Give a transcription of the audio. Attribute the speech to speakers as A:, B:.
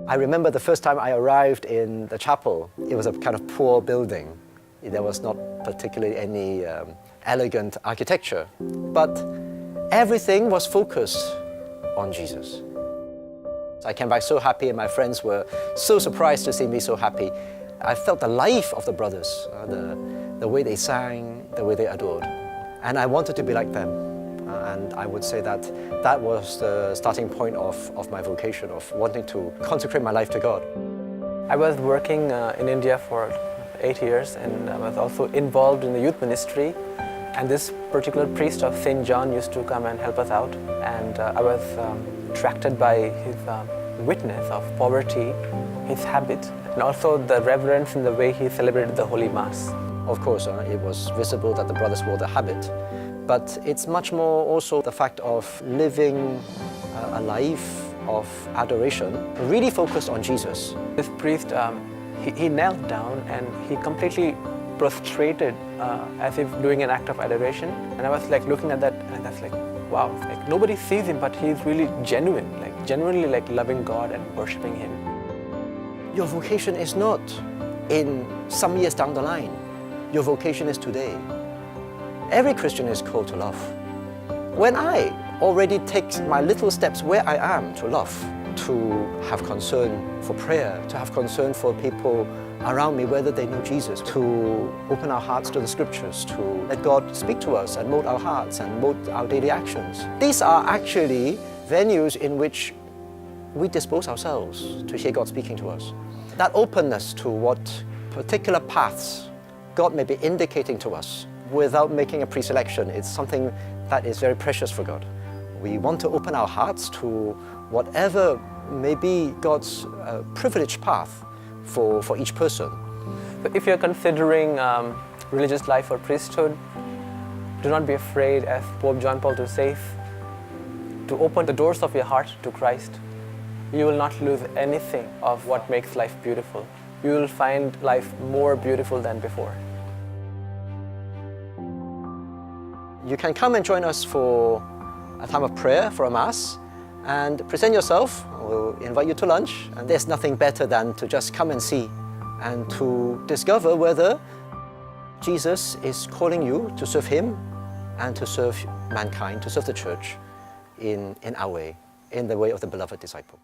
A: I remember the first time I arrived in the chapel, it was a kind of poor building. There was not particularly any elegant architecture, but everything was focused on Jesus. I came back so happy and my friends were so surprised to see me so happy. I felt the life of the brothers, the way they sang, the way they adored. And I wanted to be like them. And I would say that that was the starting point of my vocation, of wanting to consecrate my life to God.
B: I was working in India for 8 years, and I was also involved in the youth ministry. And this particular priest of St. John used to come and help us out. And I was attracted by his witness of poverty, his habit, and also the reverence in the way he celebrated the Holy Mass.
A: Of course, it was visible that the brothers wore the habit, but it's much more also the fact of living a life of adoration, really focused on Jesus.
B: This priest, he knelt down and he completely prostrated as if doing an act of adoration. And I was like looking at that and I was like, wow, like nobody sees him, but he's really genuine, like genuinely like loving God and worshiping Him.
A: Your vocation is not in some years down the line. Your vocation is today. Every Christian is called to love. When I already take my little steps where I am to love, to have concern for prayer, to have concern for people around me, whether they know Jesus, to open our hearts to the Scriptures, to let God speak to us and mold our hearts and mold our daily actions. These are actually venues in which we dispose ourselves to hear God speaking to us. That openness to what particular paths God may be indicating to us without making a pre-selection, it's something that is very precious for God. We want to open our hearts to whatever may be God's privileged path for each person.
B: So if you're considering religious life or priesthood, do not be afraid, as Pope John Paul II says, to open the doors of your heart to Christ. You will not lose anything of what makes life beautiful. You will find life more beautiful than before.
A: You can come and join us for a time of prayer, for a Mass, and present yourself. We'll invite you to lunch, and there's nothing better than to just come and see and to discover whether Jesus is calling you to serve Him and to serve mankind, to serve the Church in our way, in the way of the beloved disciple.